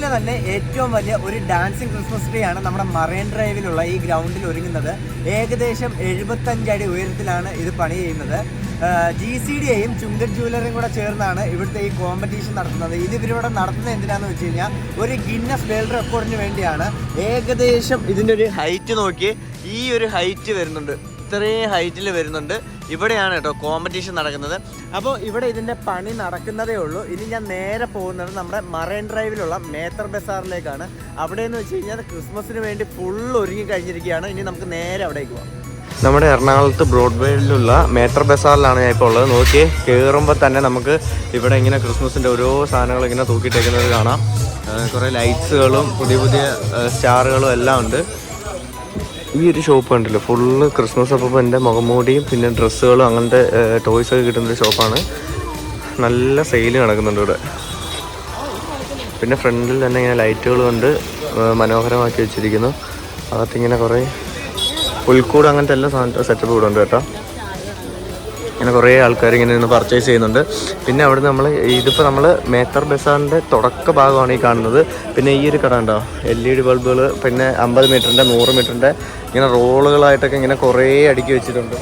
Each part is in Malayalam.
വേൾഡിലെ തന്നെ ഏറ്റവും വലിയ ഒരു ഡാൻസിങ് ക്രിസ്മസ് ട്രീ ആണ് നമ്മുടെ മറൈൻ ഡ്രൈവിലുള്ള ഈ ഗ്രൗണ്ടിൽ ഒരുങ്ങുന്നത്. ഏകദേശം 75 അടി ഉയരത്തിലാണ് ഇത് പണി ചെയ്യുന്നത്. GCDയും ചുങ്കത് ജ്വല്ലറിയും കൂടെ ചേർന്നാണ് ഇവിടുത്തെ ഈ കോമ്പറ്റീഷൻ നടത്തുന്നത്. ഇത് ഇവരിവിടെ നടത്തുന്നത് എന്തിനാന്ന് വെച്ച് കഴിഞ്ഞാൽ ഒരു ഗിന്നസ് വേൾഡ് റെക്കോർഡിന് വേണ്ടിയാണ്. ഏകദേശം ഇതിൻ്റെ ഒരു ഹൈറ്റ് നോക്കി, ഈ ഒരു ഹൈറ്റ് വരുന്നുണ്ട്, ഇത്രയും ഹൈറ്റിൽ വരുന്നുണ്ട്. ഇവിടെയാണ് കേട്ടോ കോമ്പറ്റീഷൻ നടക്കുന്നത്. അപ്പോൾ ഇവിടെ ഇതിൻ്റെ പണി നടക്കുന്നതേ ഉള്ളൂ. ഇനി ഞാൻ നേരെ പോകുന്നത് നമ്മുടെ മറൈൻ ഡ്രൈവിലുള്ള മേത്തർ ബസാറിലേക്കാണ്. അവിടെയെന്ന് വെച്ച് കഴിഞ്ഞാൽ ക്രിസ്മസിന് വേണ്ടി ഫുൾ ഒരുങ്ങി കഴിഞ്ഞിരിക്കുകയാണ്. ഇനി നമുക്ക് നേരെ അവിടേക്ക് പോകാം. നമ്മുടെ എറണാകുളത്ത് ബ്രോഡ്വേയിലുള്ള മേത്തർ ബസാറിലാണ് ഞാൻ ഇപ്പോൾ ഉള്ളത്. നോക്കി കയറുമ്പോൾ തന്നെ നമുക്ക് ഇവിടെ ഇങ്ങനെ ക്രിസ്മസിൻ്റെ ഓരോ സാധനങ്ങൾ ഇങ്ങനെ തൂക്കിയിട്ടേക്കുന്നത് കാണാം. കുറേ ലൈറ്റ്സുകളും പുതിയ പുതിയ സ്റ്റാറുകളും എല്ലാം ഉണ്ട്. ഈ ഒരു ഷോപ്പ് കണ്ടില്ലോ, ഫുള്ള് ക്രിസ്മസ് അപ്പൂപ്പൻ്റെ മുഖംമൂടിയും പിന്നെ ഡ്രസ്സുകളും അങ്ങനത്തെ ടോയ്സൊക്കെ കിട്ടുന്നൊരു ഷോപ്പാണ്. നല്ല സെയിൽ നടക്കുന്നുണ്ട് ഇവിടെ. പിന്നെ ഫ്രണ്ടിൽ തന്നെ ഇങ്ങനെ ലൈറ്റുകൾ കൊണ്ട് മനോഹരമാക്കി വെച്ചിരിക്കുന്നു. അകത്തിങ്ങനെ കുറേ പുൽക്കൂട് അങ്ങനത്തെ എല്ലാ സെറ്റപ്പ് കൂടെ ഉണ്ട് കേട്ടോ. ഇങ്ങനെ കുറേ ആൾക്കാർ ഇങ്ങനെ നിന്ന് പർച്ചേസ് ചെയ്യുന്നുണ്ട്. പിന്നെ അവിടെ നമ്മൾ ഇതിപ്പോൾ നമ്മൾ മേത്തർ ബസാറിൻ്റെ തുടക്ക ഭാഗമാണ് ഈ കാണുന്നത്. പിന്നെ ഈ ഒരു കട ഉണ്ടോ, LED ബൾബുകൾ, പിന്നെ 50 മീറ്ററിൻ്റെ 100 മീറ്ററിൻ്റെ ഇങ്ങനെ റോളുകളായിട്ടൊക്കെ ഇങ്ങനെ കുറേ അടുക്കി വെച്ചിട്ടുണ്ട്.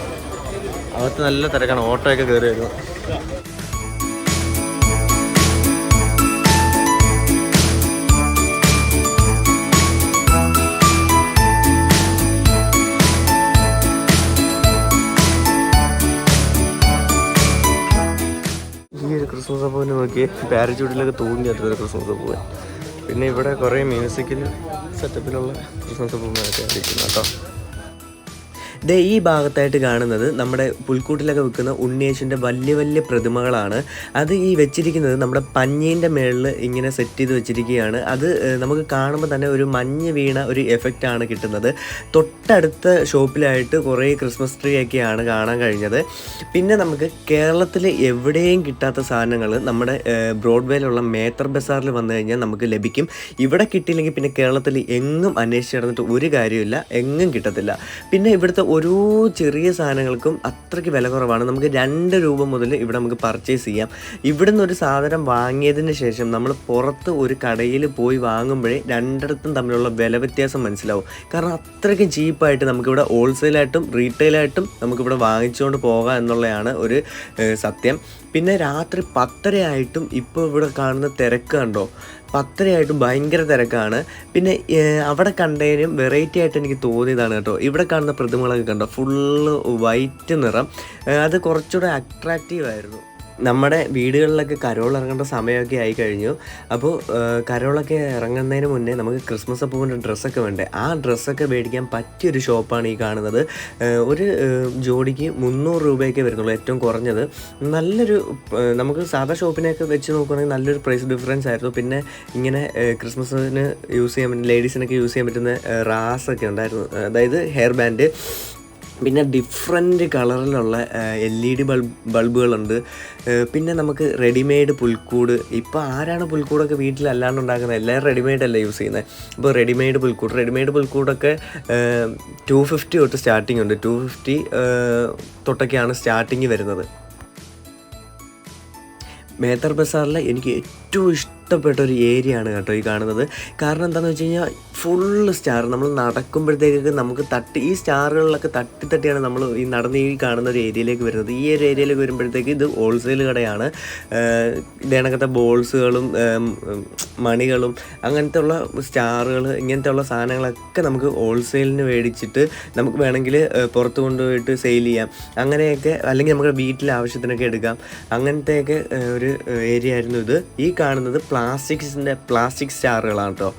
അകത്ത് നല്ല തിരക്കാണ്, ഓട്ടോയൊക്കെ കയറി വരുന്നു. ഈ ഒരു ക്രിസ്മസ് അപ്പൂവിനെ നോക്കി പാരച്യൂട്ടിലൊക്കെ തൂങ്ങി കെട്ടുന്നൊരു ക്രിസ്മസ് അപ്പൂവൻ. പിന്നെ ഇവിടെ കുറേ മ്യൂസിക്കൽ സെറ്റപ്പിലുള്ള ക്രിസ്മസ് അപ്പൂവിനൊക്കെ അടിക്കുന്നു കേട്ടോ. ഈ ഭാഗത്തായിട്ട് കാണുന്നത് നമ്മുടെ പുൽക്കൂട്ടിലൊക്കെ വെക്കുന്ന ഉണ്ണിയേശുവിൻ്റെ വലിയ വലിയ പ്രതിമകളാണ്. അത് ഈ വെച്ചിരിക്കുന്നത് നമ്മുടെ പഞ്ഞീൻ്റെ മേളിൽ ഇങ്ങനെ സെറ്റ് ചെയ്ത് വെച്ചിരിക്കുകയാണ്. അത് നമുക്ക് കാണുമ്പോൾ തന്നെ ഒരു മഞ്ഞ് വീണ ഒരു എഫക്റ്റാണ് കിട്ടുന്നത്. തൊട്ടടുത്ത ഷോപ്പിലായിട്ട് കുറേ ക്രിസ്മസ് ട്രീ ഒക്കെയാണ് കാണാൻ കഴിഞ്ഞത്. പിന്നെ നമുക്ക് കേരളത്തിൽ എവിടെയും കിട്ടാത്ത സാധനങ്ങൾ നമ്മുടെ ബ്രോഡ്വേയിലുള്ള മേത്തർ ബസാറിൽ വന്നു കഴിഞ്ഞാൽ നമുക്ക് ലഭിക്കും. ഇവിടെ കിട്ടിയില്ലെങ്കിൽ പിന്നെ കേരളത്തിൽ എങ്ങും അന്വേഷിച്ച് നടന്നിട്ട് ഒരു കാര്യമില്ല, എങ്ങും കിട്ടത്തില്ല. പിന്നെ ഇവിടുത്തെ ഓരോ ചെറിയ സാധനങ്ങൾക്കും അത്രയ്ക്ക് വില കുറവാണ്. നമുക്ക് 2 രൂപ മുതൽ ഇവിടെ നമുക്ക് പർച്ചേസ് ചെയ്യാം. ഇവിടെ നിന്ന് ഒരു സാധനം വാങ്ങിയതിന് ശേഷം നമ്മൾ പുറത്ത് ഒരു കടയിൽ പോയി വാങ്ങുമ്പോഴേ രണ്ടിടത്തും തമ്മിലുള്ള വില വ്യത്യാസം മനസ്സിലാവും. കാരണം അത്രയ്ക്ക് ചീപ്പായിട്ട് നമുക്കിവിടെ ഹോൾസെയിലായിട്ടും റീറ്റെയിലായിട്ടും നമുക്കിവിടെ വാങ്ങിച്ചുകൊണ്ട് പോകാം എന്നുള്ളതാണ് ഒരു സത്യം. പിന്നെ രാത്രി 10:30 ആയിട്ടും ഇപ്പോൾ ഇവിടെ കാണുന്ന തിരക്ക് കണ്ടോ, 10:30 ആയിട്ടും ഭയങ്കര തിരക്കാണ്. പിന്നെ അവിടെ കണ്ടതിനും വെറൈറ്റി ആയിട്ട് എനിക്ക് തോന്നിയതാണ് കേട്ടോ, ഇവിടെ കാണുന്ന പ്രതിമകളൊക്കെ കണ്ടോ, ഫുള്ള് വൈറ്റ് നിറം. അത് കുറച്ചുകൂടെ അട്രാക്റ്റീവ് ആയിരുന്നു. നമ്മുടെ വീടുകളിലൊക്കെ കരോൾ ഇറങ്ങേണ്ട സമയമൊക്കെ ആയി കഴിഞ്ഞു. അപ്പോൾ കരോളൊക്കെ ഇറങ്ങുന്നതിന് മുന്നേ നമുക്ക് ക്രിസ്മസ് അപ്പൂവിൻ്റെ ഡ്രസ്സൊക്കെ വേണ്ടേ, ആ ഡ്രസ്സൊക്കെ മേടിക്കാൻ പറ്റിയൊരു ഷോപ്പാണ് ഈ കാണുന്നത്. ഒരു ജോഡിക്ക് 300 രൂപയൊക്കെ വരുന്നുള്ളൂ, ഏറ്റവും കുറഞ്ഞത്. നല്ലൊരു, നമുക്ക് സാധാ ഷോപ്പിനെയൊക്കെ വെച്ച് നോക്കുകയാണെങ്കിൽ നല്ലൊരു പ്രൈസ് ഡിഫറൻസ് ആയിരുന്നു. പിന്നെ ഇങ്ങനെ ക്രിസ്മസിന് യൂസ് ചെയ്യാൻ പറ്റുന്ന, ലേഡീസിനൊക്കെ യൂസ് ചെയ്യാൻ പറ്റുന്ന റാസൊക്കെ ഉണ്ടായിരുന്നു, അതായത് ഹെയർ ബാൻഡ്. പിന്നെ ഡിഫറെൻറ്റ് കളറിലുള്ള LED ബൾബുകളുണ്ട്. പിന്നെ നമുക്ക് റെഡിമെയ്ഡ് പുൽക്കൂട്. ഇപ്പോൾ ആരാണ് പുൽക്കൂടൊക്കെ വീട്ടിലല്ലാണ്ട് ഉണ്ടാക്കുന്നത്, എല്ലാവരും റെഡിമെയ്ഡല്ലേ യൂസ് ചെയ്യുന്നത്. അപ്പോൾ റെഡിമെയ്ഡ് പുൽക്കൂടൊക്കെ 250 തൊട്ട് സ്റ്റാർട്ടിംഗ് ഉണ്ട്. 250 തൊട്ടൊക്കെയാണ് സ്റ്റാർട്ടിങ് വരുന്നത്. മേത്തർ ബസാറിൽ എനിക്ക് ഏറ്റവും ഇഷ്ടപ്പെട്ട ഒരു ഏരിയ ആണ് കേട്ടോ ഈ കാണുന്നത്. കാരണം എന്താണെന്ന് വെച്ച് കഴിഞ്ഞാൽ ഫുള്ള് സ്റ്റാർ. നമ്മൾ നടക്കുമ്പോഴത്തേക്കൊക്കെ നമുക്ക് ഈ സ്റ്റാറുകളിലൊക്കെ തട്ടിയാണ് നമ്മൾ ഈ നടന്ന് ഈ കാണുന്ന ഒരു ഏരിയയിലേക്ക് വരുന്നത്. ഈ ഒരു ഏരിയയിലേക്ക് വരുമ്പോഴത്തേക്ക് ഇത് ഹോൾസെയിൽ കടയാണ്. ഇതേണക്കത്തെ ബോൾസുകളും മണികളും അങ്ങനത്തെ ഉള്ള സ്റ്റാറുകൾ, ഇങ്ങനത്തെ ഉള്ള സാധനങ്ങളൊക്കെ നമുക്ക് ഹോൾസെയിലിന് മേടിച്ചിട്ട് നമുക്ക് വേണമെങ്കിൽ പുറത്ത് കൊണ്ടുപോയിട്ട് സെയിൽ ചെയ്യാം, അങ്ങനെയൊക്കെ. അല്ലെങ്കിൽ നമുക്ക് വീട്ടിലെ ആവശ്യത്തിനൊക്കെ എടുക്കാം. അങ്ങനത്തെയൊക്കെ ഒരു ഏരിയ ആയിരുന്നു ഇത്. ഈ കാണുന്നത് പ്ലാസ്റ്റിക് സ്റ്റാറുകളാണ് കേട്ടോ.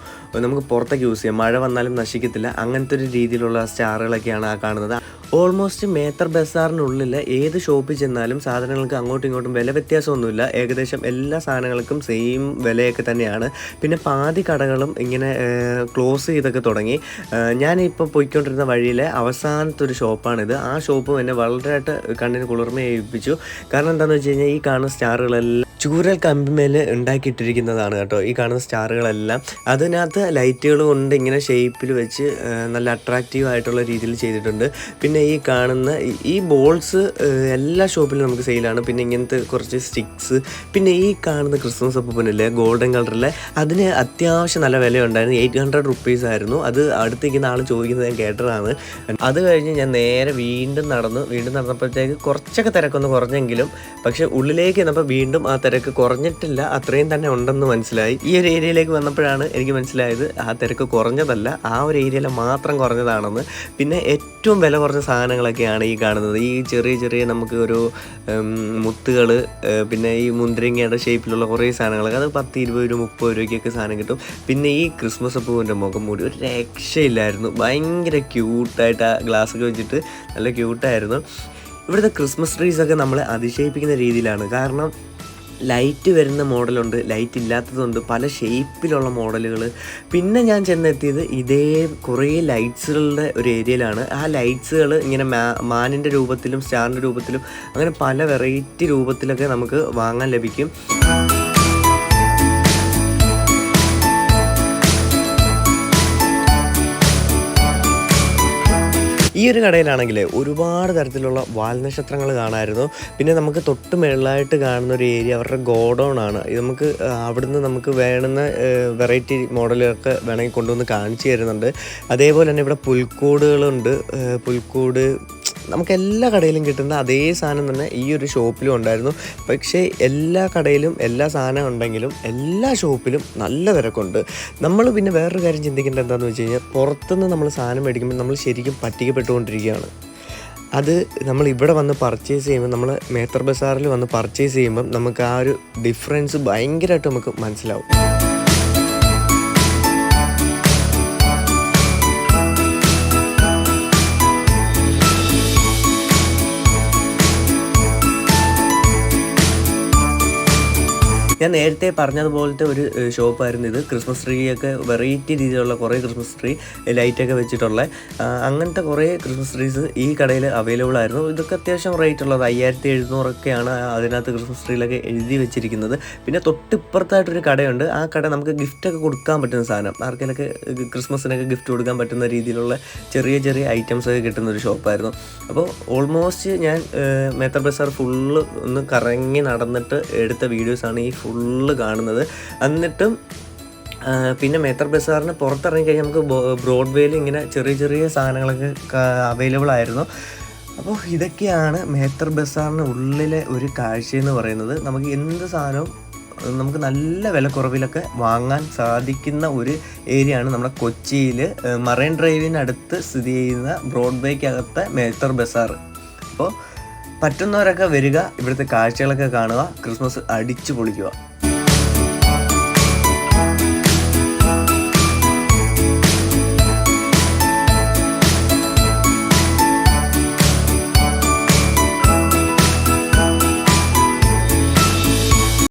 നമുക്ക് പുറത്തേക്ക് യൂസ് ചെയ്യാം, മഴ വന്നാലും നശിക്കത്തില്ല. അങ്ങനത്തെ ഒരു രീതിയിലുള്ള സ്റ്റാറുകളൊക്കെയാണ് ആ കാണുന്നത്. ഓൾമോസ്റ്റ് മേത്തർ ബസാറിനുള്ളിൽ ഏത് ഷോപ്പിൽ ചെന്നാലും സാധനങ്ങൾക്ക് അങ്ങോട്ടും ഇങ്ങോട്ടും വില വ്യത്യാസമൊന്നുമില്ല. ഏകദേശം എല്ലാ സാധനങ്ങൾക്കും സെയിം വിലയൊക്കെ തന്നെയാണ്. പിന്നെ പാതി കടകളും ഇങ്ങനെ ക്ലോസ് ചെയ്തൊക്കെ തുടങ്ങി. ഞാനിപ്പോൾ പോയിക്കൊണ്ടിരുന്ന വഴിയിലെ അവസാനത്തെ ഒരു ഷോപ്പാണിത്. ആ ഷോപ്പും എന്നെ വളരെയായിട്ട് കണ്ണിന് കുളിർമ ഏൽപ്പിച്ചു. കാരണം എന്താണെന്ന് വെച്ച് കഴിഞ്ഞാൽ ഈ കാണുന്ന സ്റ്റാറുകളെല്ലാം ചൂരൽ കമ്പിമേൽ ഉണ്ടാക്കിയിട്ടിരിക്കുന്നതാണ് കേട്ടോ ഈ കാണുന്ന സ്റ്റാറുകളെല്ലാം. അതിനകത്ത് ലൈറ്റുകൾ കൊണ്ട് ഇങ്ങനെ ഷേപ്പിൽ വെച്ച് നല്ല അട്രാക്റ്റീവ് ആയിട്ടുള്ള രീതിയിൽ ചെയ്തിട്ടുണ്ട്. പിന്നെ ഈ കാണുന്ന ഈ ബോൾസ് എല്ലാ ഷോപ്പിലും നമുക്ക് സെയിലാണ്. പിന്നെ ഇങ്ങനത്തെ കുറച്ച് സ്റ്റിക്സ്, പിന്നെ ഈ കാണുന്ന ക്രിസ്മസ് അപ്പൂപ്പനില്ലേ ഗോൾഡൻ കളറിലെ, അതിന് അത്യാവശ്യം നല്ല വിലയുണ്ടായിരുന്നു. 800 റുപ്പീസ് ആയിരുന്നു. അത് അടുത്തേക്കുന്ന ആൾ ചോദിക്കുന്നത് ഞാൻ കേട്ടതാണ്. അത് കഴിഞ്ഞ് ഞാൻ നേരെ വീണ്ടും നടന്നപ്പോഴത്തേക്ക് കുറച്ചൊക്കെ തിരക്കൊന്ന് കുറഞ്ഞെങ്കിലും, പക്ഷേ ഉള്ളിലേക്ക് ചെന്നപ്പോൾ വീണ്ടും ആ തിരക്ക് കുറഞ്ഞിട്ടില്ല, അത്രയും തന്നെ ഉണ്ടെന്ന് മനസ്സിലായി. ഈ ഒരു ഏരിയയിലേക്ക് വന്നപ്പോഴാണ് എനിക്ക് മനസ്സിലായത് ആ തിരക്ക് കുറഞ്ഞതല്ല, ആ ഒരു ഏരിയയിൽ മാത്രം കുറഞ്ഞതാണെന്ന്. പിന്നെ ഏറ്റവും വില കുറഞ്ഞ സാധനങ്ങളൊക്കെയാണ് ഈ കാണുന്നത്. ഈ ചെറിയ നമുക്ക് ഒരു മുത്തുകൾ, പിന്നെ ഈ മുന്തിരിങ്ങയുടെ ഷേപ്പിലുള്ള കുറേ സാധനങ്ങളൊക്കെ, അത് 10, 20, 30 രൂപയ്ക്കൊക്കെ സാധനം കിട്ടും. പിന്നെ ഈ ക്രിസ്മസ് അപ്പൂവിൻ്റെ മുഖം മൂടി ഒരു രക്ഷയില്ലായിരുന്നു, ഭയങ്കര ക്യൂട്ടായിട്ട് ആ ഗ്ലാസ്സൊക്കെ വെച്ചിട്ട് നല്ല ക്യൂട്ടായിരുന്നു. ഇവിടുത്തെ ക്രിസ്മസ് ട്രീസൊക്കെ നമ്മളെ അതിശയിപ്പിക്കുന്ന രീതിയിലാണ്. കാരണം ലൈറ്റ് വരുന്ന മോഡലുണ്ട്, ലൈറ്റ് ഇല്ലാത്തതുണ്ട്, പല ഷേപ്പിലുള്ള മോഡലുകൾ. പിന്നെ ഞാൻ ചെന്നെത്തിയത് ഇതേ കുറേ ലൈറ്റ്സുകളുടെ ഒരു ഏരിയയിലാണ്. ആ ലൈറ്റ്സുകൾ ഇങ്ങനെ മാനിൻ്റെ രൂപത്തിലും സ്റ്റാറിൻ്റെ രൂപത്തിലും അങ്ങനെ പല വെറൈറ്റി രൂപത്തിലൊക്കെ നമുക്ക് വാങ്ങാൻ ലഭിക്കും. ഈ ഒരു കടയിലാണെങ്കിൽ ഒരുപാട് തരത്തിലുള്ള വാൽനക്ഷത്രങ്ങൾ കാണാമായിരുന്നു. പിന്നെ നമുക്ക് തൊട്ട് മേളിലായിട്ട് കാണുന്ന ഒരു ഏരിയ അവരുടെ ഗോഡൗൺ ആണ്. ഇത് നമുക്ക് അവിടുന്ന് നമുക്ക് വേണ്ടുന്ന വെറൈറ്റി മോഡലൊക്കെ വേണമെങ്കിൽ കൊണ്ടുവന്ന് കാണിച്ചു തരുന്നുണ്ട്. അതേപോലെ തന്നെ ഇവിടെ പുൽക്കൂടുകളുണ്ട്. പുൽക്കൂട് നമുക്ക് എല്ലാ കടയിലും കിട്ടുന്ന അതേ സാധനം തന്നെ ഈ ഒരു ഷോപ്പിലും ഉണ്ടായിരുന്നു. പക്ഷേ എല്ലാ കടയിലും എല്ലാ സാധനം ഉണ്ടെങ്കിലും എല്ലാ ഷോപ്പിലും നല്ല തിരക്കുണ്ട്. നമ്മൾ പിന്നെ വേറൊരു കാര്യം ചിന്തിക്കേണ്ടത് എന്താണെന്ന് വെച്ച് കഴിഞ്ഞാൽ, പുറത്തുനിന്ന് നമ്മൾ സാധനം മേടിക്കുമ്പോൾ നമ്മൾ ശരിക്കും പറ്റിക്കപ്പെട്ടുകൊണ്ടിരിക്കുകയാണ്. അത് നമ്മൾ ഇവിടെ വന്ന് പർച്ചേസ് ചെയ്യുമ്പോൾ, നമ്മൾ മേത്തർ ബസാറിൽ വന്ന് പർച്ചേസ് ചെയ്യുമ്പം നമുക്ക് ആ ഒരു ഡിഫറൻസ് ഭയങ്കരമായിട്ട് നമുക്ക് മനസ്സിലാവും. ഞാൻ നേരത്തെ പറഞ്ഞതുപോലത്തെ ഒരു ഷോപ്പായിരുന്നു ഇത്. ക്രിസ്മസ് ട്രീ ഒക്കെ വെറൈറ്റി രീതിയിലുള്ള കുറേ ക്രിസ്മസ് ട്രീ ലൈറ്റൊക്കെ വെച്ചിട്ടുള്ള അങ്ങനത്തെ കുറേ ക്രിസ്മസ് ട്രീസ് ഈ കടയിൽ അവൈലബിൾ ആയിരുന്നു. ഇതൊക്കെ അത്യാവശ്യം റേറ്റ് ഉള്ളത് 5700 അതിനകത്ത് ക്രിസ്മസ് ട്രീയിലൊക്കെ എഴുതി വെച്ചിരിക്കുന്നത്. പിന്നെ തൊട്ടിപ്പുറത്തായിട്ടൊരു കടയുണ്ട്. ആ കട നമുക്ക് ഗിഫ്റ്റൊക്കെ കൊടുക്കാൻ പറ്റുന്ന സാധനം, ആർക്കെങ്കിലൊക്കെ ക്രിസ്മസിനൊക്കെ ഗിഫ്റ്റ് കൊടുക്കാൻ പറ്റുന്ന രീതിയിലുള്ള ചെറിയ ഐറ്റംസൊക്കെ കിട്ടുന്ന ഒരു ഷോപ്പായിരുന്നു. അപ്പോൾ ഓൾമോസ്റ്റ് ഞാൻ മേത്തർ ബസാർ ഫുള്ള് ഒന്ന് കറങ്ങി നടന്നിട്ട് എടുത്ത വീഡിയോസാണ് ഈ ഫുള്ള് കാണുന്നത്. എന്നിട്ടും പിന്നെ മേത്തർ ബസാറിന് പുറത്തിറങ്ങി കഴിഞ്ഞാൽ നമുക്ക് ബ്രോഡ്വേയിൽ ഇങ്ങനെ ചെറിയ സാധനങ്ങളൊക്കെ അവൈലബിൾ ആയിരുന്നു. അപ്പോൾ ഇതൊക്കെയാണ് മേത്തർ ബസാറിന് ഉള്ളിലെ ഒരു കാഴ്ചയെന്ന് പറയുന്നത്. നമുക്ക് എന്ത് സാധനവും നമുക്ക് നല്ല വിലക്കുറവിലൊക്കെ വാങ്ങാൻ സാധിക്കുന്ന ഒരു ഏരിയയാണ് നമ്മുടെ കൊച്ചിയിൽ മറൈൻ ഡ്രൈവിനടുത്ത് സ്ഥിതി ചെയ്യുന്ന ബ്രോഡ്വേക്കകത്തെ മേത്തർ ബസാർ. അപ്പോൾ പറ്റുന്നവരൊക്കെ വരിക, ഇവിടുത്തെ കാഴ്ചകളൊക്കെ കാണുക, ക്രിസ്മസ് അടിച്ചു പൊളിക്കുക.